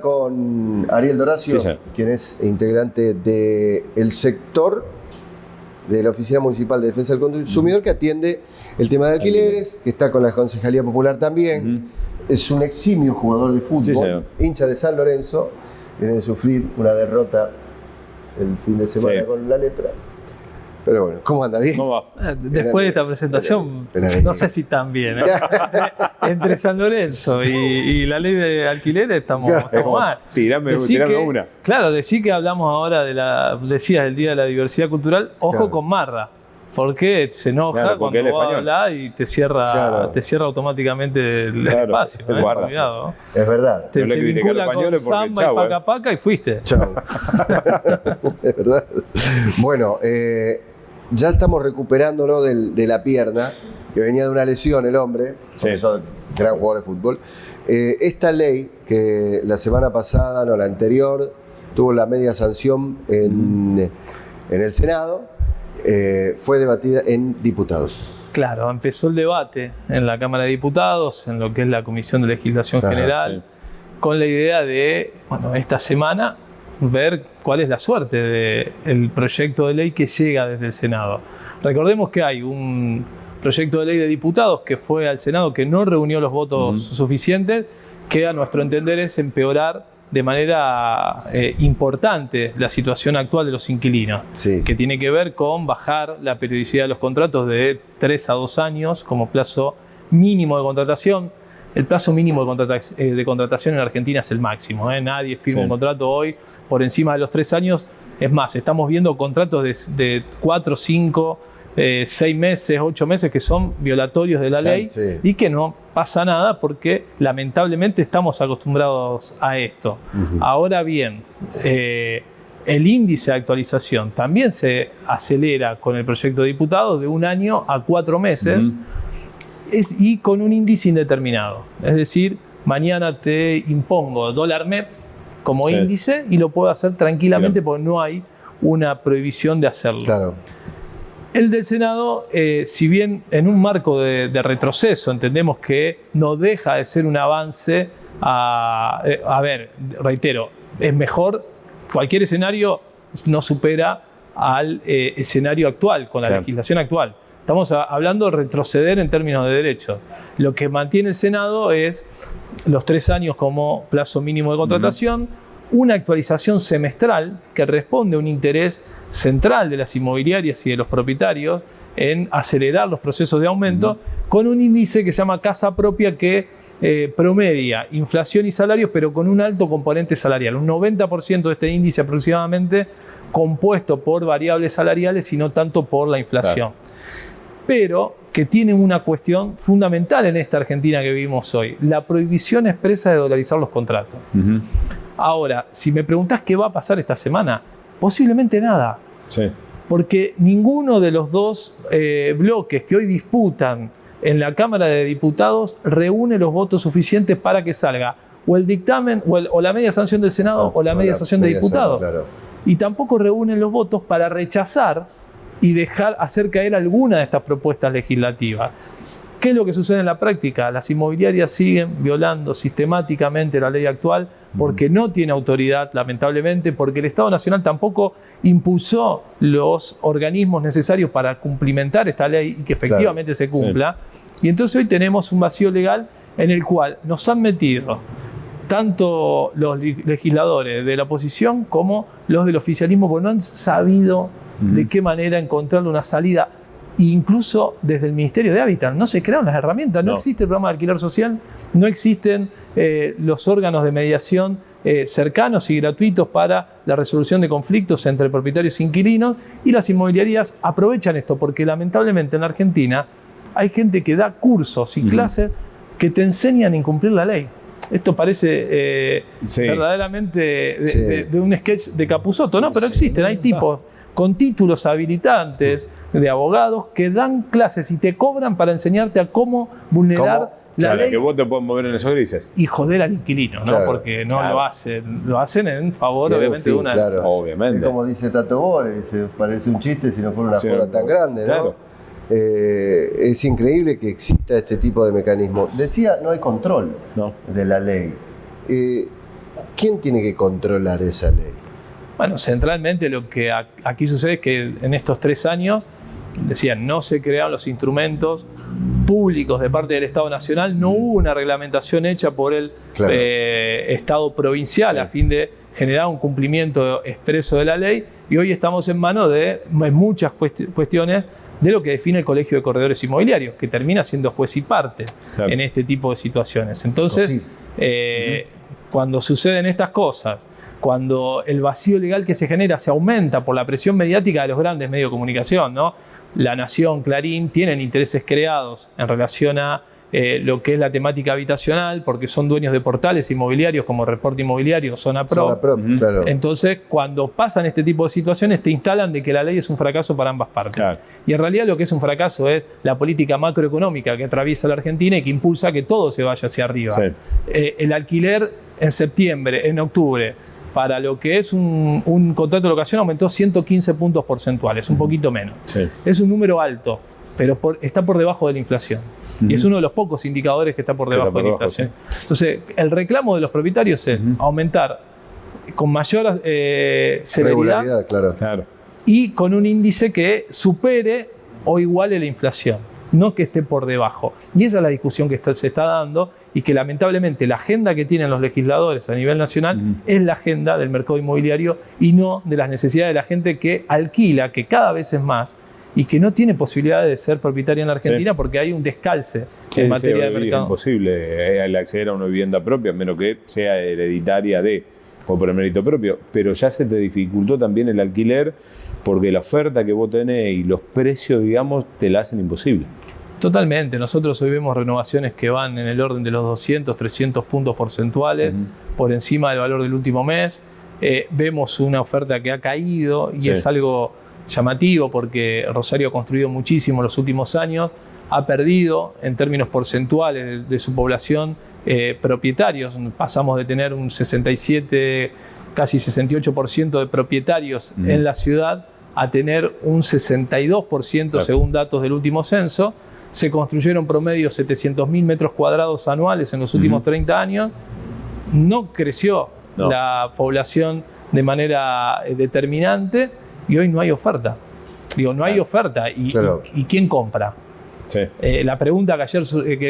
Con Ariel Doracio, Sí, quien es integrante del sector de la Oficina Municipal de Defensa del Consumidor, que atiende el tema de alquileres, que está con la Concejalía Popular también. Es un eximio jugador de fútbol, hincha de San Lorenzo, viene de sufrir una derrota el fin de semana con la Lepra. Pero bueno, ¿cómo anda? ¿Bien? ¿Cómo va? Después de esta presentación, no sé si tan bien. Entre San Lorenzo y la ley de alquileres estamos mal. Tirame una. Claro, decir que hablamos ahora decías del Día de la Diversidad Cultural, ojo con Marra. Porque se enoja cuando va a hablar y te cierra automáticamente el espacio. Cuidado. Es verdad. Te vincula con samba y paca paca y fuiste. Chao. Es verdad. Bueno, ya estamos recuperándonos de la pierna, que venía de una lesión el hombre, gran jugador de fútbol. Esta ley, que la semana pasada, no, la anterior, tuvo la media sanción en el Senado, fue debatida en diputados. Claro, empezó el debate en la Cámara de Diputados, en lo que es la Comisión de Legislación General, con la idea de, esta semana, ver cuál es la suerte del proyecto de ley que llega desde el Senado. Recordemos que hay un proyecto de ley de diputados que fue al Senado que no reunió los votos suficientes, que a nuestro entender es empeorar de manera importante la situación actual de los inquilinos, que tiene que ver con bajar la periodicidad de los contratos de 3 a 2 años como plazo mínimo de contratación. El plazo mínimo de contratación en Argentina es el máximo. Nadie firma un contrato hoy por encima de los 3 años. Es más, estamos viendo contratos de 4, 5, 6 meses, 8 meses que son violatorios de la ley y que no pasa nada porque lamentablemente estamos acostumbrados a esto. Ahora bien, el índice de actualización también se acelera con el proyecto de diputados de 1 año a 4 meses. Y con un índice indeterminado. Es decir, mañana te impongo dólar MEP como índice y lo puedo hacer tranquilamente porque no hay una prohibición de hacerlo. Claro. El del Senado, si bien en un marco de retroceso entendemos que no deja de ser un avance, a ver, reitero, es mejor, cualquier escenario no supera al escenario actual, con la legislación actual. Estamos hablando de retroceder en términos de derechos. Lo que mantiene el Senado es los 3 años como plazo mínimo de contratación, una actualización semestral que responde a un interés central de las inmobiliarias y de los propietarios en acelerar los procesos de aumento, con un índice que se llama casa propia que promedia inflación y salarios, pero con un alto componente salarial. Un 90% de este índice aproximadamente compuesto por variables salariales y no tanto por la inflación. Pero que tiene una cuestión fundamental en esta Argentina que vivimos hoy, la prohibición expresa de dolarizar los contratos. Ahora, si me preguntás qué va a pasar esta semana, posiblemente nada. Porque ninguno de los dos bloques que hoy disputan en la Cámara de Diputados reúne los votos suficientes para que salga o el dictamen o la media sanción del Senado o la media sanción de diputados. Y tampoco reúnen los votos para rechazar y hacer caer alguna de estas propuestas legislativas. ¿Qué es lo que sucede en la práctica? Las inmobiliarias siguen violando sistemáticamente la ley actual porque no tiene autoridad, lamentablemente, porque el Estado Nacional tampoco impulsó los organismos necesarios para cumplimentar esta ley y que efectivamente se cumpla. Y entonces hoy tenemos un vacío legal en el cual nos han metido tanto los legisladores de la oposición como los del oficialismo, porque no han sabido de qué manera encontrarle una salida. Incluso desde el Ministerio de Hábitat no se crearon las herramientas, no existe el programa de alquiler social, no existen los órganos de mediación cercanos y gratuitos para la resolución de conflictos entre propietarios e inquilinos, y las inmobiliarias aprovechan esto porque lamentablemente en la Argentina hay gente que da cursos y clases que te enseñan a incumplir la ley. Esto parece verdaderamente de un sketch de Capusotto, ¿no? Pero existen, hay tipos con títulos habilitantes de abogados que dan clases y te cobran para enseñarte a cómo vulnerar la ley. Que vos te puedes mover en esos grises. Y joder al inquilino, ¿no? Porque no lo hacen en favor, obviamente, de una... Obviamente. Es como dice Tato Bores, parece un chiste si no fuera una joda tan grande, ¿no? Es increíble que exista este tipo de mecanismo. Decía, no hay control de la ley. ¿quién tiene que controlar esa ley? Bueno, centralmente lo que aquí sucede es que en estos 3 años, decían, no se crearon los instrumentos públicos de parte del Estado Nacional, no hubo una reglamentación hecha por el Estado provincial a fin de generar un cumplimiento expreso de la ley, y hoy estamos en manos de muchas cuestiones de lo que define el Colegio de Corredores Inmobiliarios, que termina siendo juez y parte en este tipo de situaciones. Entonces, cuando suceden estas cosas, cuando el vacío legal que se genera se aumenta por la presión mediática de los grandes medios de comunicación, ¿no? La Nación, Clarín, tienen intereses creados en relación a lo que es la temática habitacional, porque son dueños de portales inmobiliarios como Reporte Inmobiliario, Zona Pro. Claro. Entonces, cuando pasan este tipo de situaciones, te instalan de que la ley es un fracaso para ambas partes. Claro. Y en realidad lo que es un fracaso es la política macroeconómica que atraviesa la Argentina y que impulsa que todo se vaya hacia arriba. Sí. El alquiler en septiembre, en octubre, para lo que es un contrato de locación aumentó 115 puntos porcentuales, un poquito menos. Sí. Es un número alto, pero está por debajo de la inflación. Y es uno de los pocos indicadores que está por debajo de la inflación. Sí. Entonces, el reclamo de los propietarios es aumentar con mayor celeridad claro. Y con un índice que supere o iguale la inflación, no que esté por debajo. Y esa es la discusión que se está dando, y que lamentablemente la agenda que tienen los legisladores a nivel nacional es la agenda del mercado inmobiliario y no de las necesidades de la gente que alquila, que cada vez es más, y que no tiene posibilidad de ser propietaria en la Argentina porque hay un descalce en materia de mercado. Es imposible el acceder a una vivienda propia, a menos que sea hereditaria o por mérito propio. Pero ya se te dificultó también el alquiler porque la oferta que vos tenés y los precios, digamos, te la hacen imposible. Totalmente. Nosotros hoy vemos renovaciones que van en el orden de los 200, 300 puntos porcentuales por encima del valor del último mes. Vemos una oferta que ha caído y es algo llamativo porque Rosario ha construido muchísimo en los últimos años, ha perdido en términos porcentuales de su población propietarios. Pasamos de tener un 67, casi 68% de propietarios en la ciudad a tener un 62% según datos del último censo. Se construyeron promedio 700.000 metros cuadrados anuales en los últimos 30 años. No creció la población de manera determinante y hoy no hay oferta. Digo, no hay oferta. ¿Y quién compra? Sí. La pregunta que ayer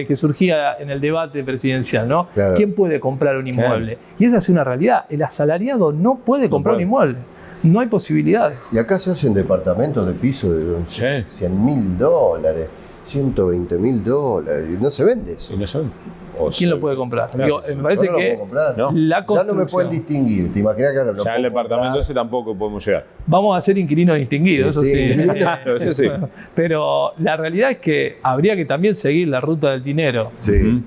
que surgía en el debate presidencial, ¿no? Claro. ¿Quién puede comprar un inmueble? Y esa es una realidad. El asalariado no puede comprar un inmueble. No hay posibilidades. Y acá se hacen departamentos de piso de $100.000, $120.000, y no se vende eso. Y no se vende. ¿Quién lo puede comprar? Digo, me parece que la ya no me pueden distinguir. ¿Te imaginas que ahora no ya el departamento ese tampoco podemos llegar? Vamos a ser inquilinos distinguidos, eso sí. Claro, eso sí. Pero la realidad es que habría que también seguir la ruta del dinero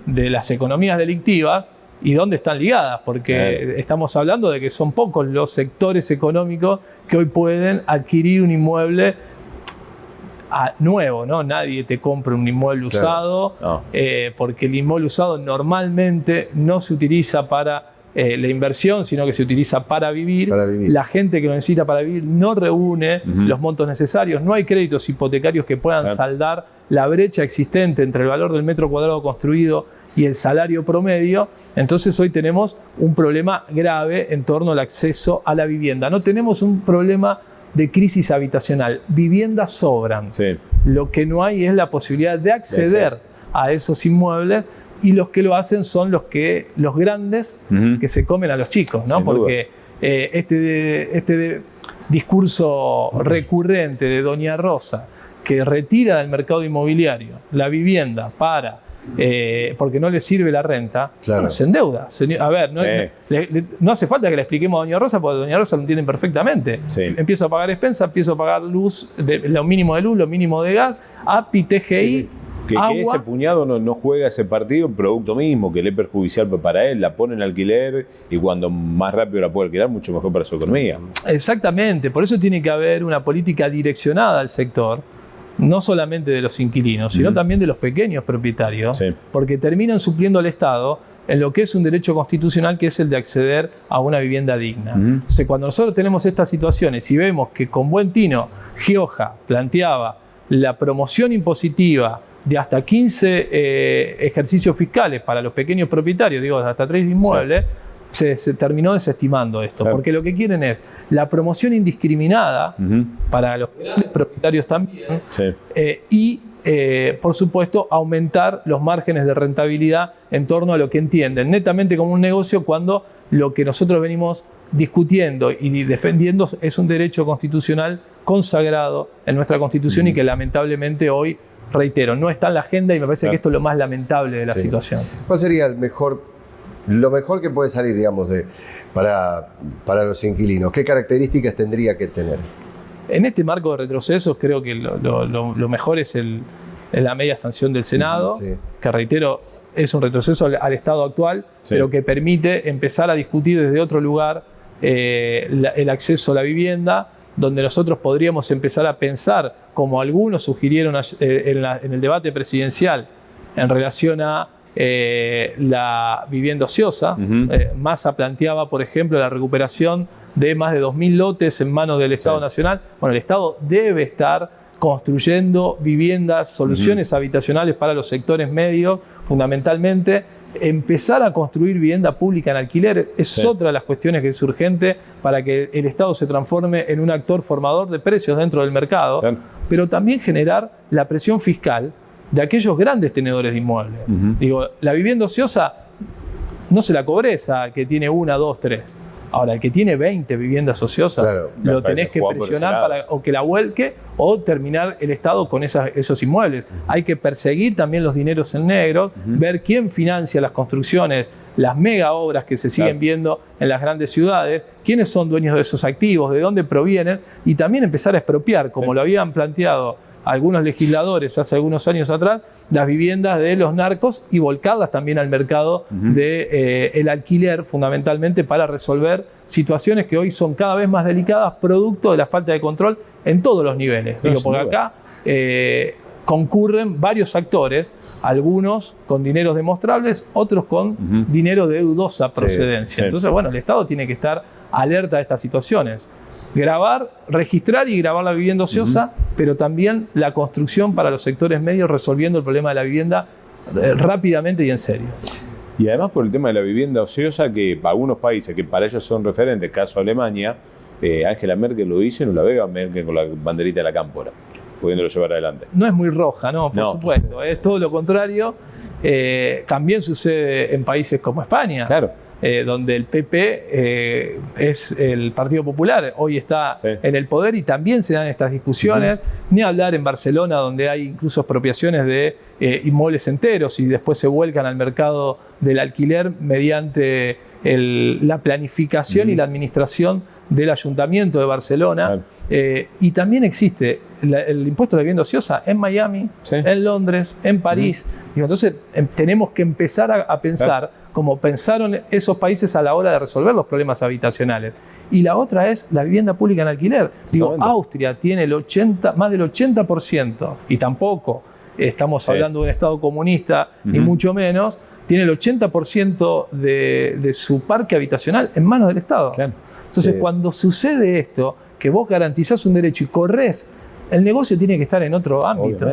de las economías delictivas y dónde están ligadas, porque estamos hablando de que son pocos los sectores económicos que hoy pueden adquirir un inmueble nuevo, ¿no? Nadie te compra un inmueble usado, porque el inmueble usado normalmente no se utiliza para la inversión, sino que se utiliza para vivir. La gente que lo necesita para vivir no reúne los montos necesarios, no hay créditos hipotecarios que puedan saldar la brecha existente entre el valor del metro cuadrado construido y el salario promedio. Entonces hoy tenemos un problema grave en torno al acceso a la vivienda. No tenemos un problema de crisis habitacional. Viviendas sobran. Lo que no hay es la posibilidad de acceder a esos inmuebles, y los que lo hacen son los grandes que se comen a los chicos, ¿no? Porque este discurso recurrente de Doña Rosa, que retira del mercado inmobiliario la vivienda porque no le sirve la renta, se endeuda. A ver, no hace falta que le expliquemos a Doña Rosa, porque Doña Rosa lo entienden perfectamente. Empiezo a pagar expensas, empiezo a pagar luz, lo mínimo de luz, lo mínimo de gas, API, TGI, agua. Que ese puñado no juega ese partido, un producto mismo, que le es perjudicial para él, la pone en alquiler y cuando más rápido la puede alquilar, mucho mejor para su economía. Exactamente, por eso tiene que haber una política direccionada al sector, no solamente de los inquilinos, sino también de los pequeños propietarios, porque terminan supliendo al Estado en lo que es un derecho constitucional, que es el de acceder a una vivienda digna. Entonces, cuando nosotros tenemos estas situaciones y vemos que con buen tino Gioja planteaba la promoción impositiva de hasta 15 ejercicios fiscales para los pequeños propietarios, digo, hasta 3 inmuebles, se terminó desestimando esto, porque lo que quieren es la promoción indiscriminada para los grandes propietarios también, y por supuesto aumentar los márgenes de rentabilidad en torno a lo que entienden netamente como un negocio, cuando lo que nosotros venimos discutiendo y defendiendo es un derecho constitucional consagrado en nuestra Constitución y que lamentablemente hoy, reitero, no está en la agenda, y me parece que esto es lo más lamentable de la situación. ¿Cuál sería lo mejor que puede salir, digamos, para los inquilinos? ¿Qué características tendría que tener? En este marco de retrocesos creo que lo mejor es la media sanción del Senado, que reitero, es un retroceso al estado actual, pero que permite empezar a discutir desde otro lugar el acceso a la vivienda, donde nosotros podríamos empezar a pensar, como algunos sugirieron en el debate presidencial, en relación a la vivienda ociosa. Massa planteaba, por ejemplo, la recuperación de más de 2.000 lotes en manos del Estado Nacional. Bueno, el Estado debe estar construyendo viviendas, soluciones habitacionales para los sectores medios, fundamentalmente. Empezar a construir vivienda pública en alquiler es otra de las cuestiones que es urgente para que el Estado se transforme en un actor formador de precios dentro del mercado, pero también generar la presión fiscal de aquellos grandes tenedores de inmuebles. Digo, la vivienda ociosa no se la cobresa que tiene 1, 2, 3. Ahora, el que tiene 20 viviendas ociosas, lo tenés que presionar para o que la vuelque o terminar el Estado con esos inmuebles. Hay que perseguir también los dineros en negro, ver quién financia las construcciones, las mega obras que se siguen viendo en las grandes ciudades, quiénes son dueños de esos activos, de dónde provienen, y también empezar a expropiar, como lo habían planteado algunos legisladores hace algunos años atrás, las viviendas de los narcos y volcarlas también al mercado del alquiler, fundamentalmente para resolver situaciones que hoy son cada vez más delicadas, producto de la falta de control en todos los niveles. Porque acá concurren varios actores, algunos con dineros demostrables, otros con dinero de dudosa procedencia. Entonces, bueno, el Estado tiene que estar alerta a estas situaciones. Registrar y grabar la vivienda ociosa, pero también la construcción para los sectores medios, resolviendo el problema de la vivienda rápidamente y en serio. Y además por el tema de la vivienda ociosa, que algunos países que para ellos son referentes, caso Alemania, Angela Merkel lo hizo y no la ve a Merkel con la banderita de la cámpora, pudiéndolo llevar adelante. No es muy roja, ¿no? Por supuesto, es todo lo contrario. También sucede en países como España. Claro. Donde el PP es el Partido Popular, hoy está en el poder y también se dan estas discusiones. Ni hablar en Barcelona, donde hay incluso expropiaciones de inmuebles enteros y después se vuelcan al mercado del alquiler mediante la planificación y la administración del Ayuntamiento de Barcelona. Y también existe el impuesto de la vivienda ociosa en Miami, en Londres, en París. Y entonces tenemos que empezar a pensar como pensaron esos países a la hora de resolver los problemas habitacionales. Y la otra es la vivienda pública en alquiler. Digo, Austria tiene más del 80%, y tampoco estamos hablando de un Estado comunista, ni mucho menos, tiene el 80% de su parque habitacional en manos del Estado. Entonces, cuando sucede esto, que vos garantizás un derecho y corres, el negocio tiene que estar en otro ámbito.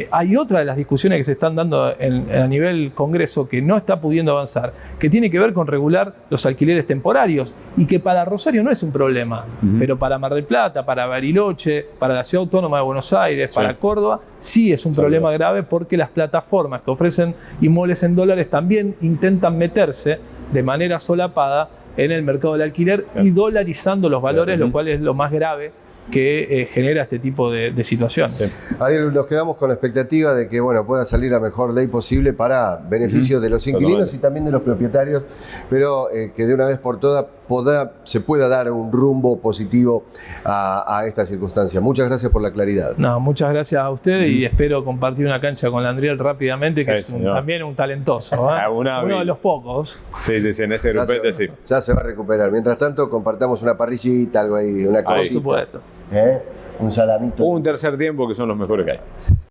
Hay otra de las discusiones que se están dando a nivel Congreso que no está pudiendo avanzar, que tiene que ver con regular los alquileres temporarios, y que para Rosario no es un problema, pero para Mar del Plata, para Bariloche, para la Ciudad Autónoma de Buenos Aires, para Córdoba, sí es un problema grave, porque las plataformas que ofrecen inmuebles en dólares también intentan meterse de manera solapada en el mercado del alquiler y dolarizando los valores, lo cual es lo más grave que genera este tipo de situaciones. Ariel, nos quedamos con la expectativa de que pueda salir la mejor ley posible para beneficio de los inquilinos y también de los propietarios, pero que de una vez por todas se pueda dar un rumbo positivo a esta circunstancia. Muchas gracias por la claridad. No, muchas gracias a ustedes y espero compartir una cancha con Landriel rápidamente, que es también un talentoso, uno de los pocos. Sí, en ese grupete sí. Ya se va a recuperar. Mientras tanto, compartamos una parrillita, algo ahí, una cosita. Por supuesto. Un salamito. Un tercer tiempo que son los mejores que hay.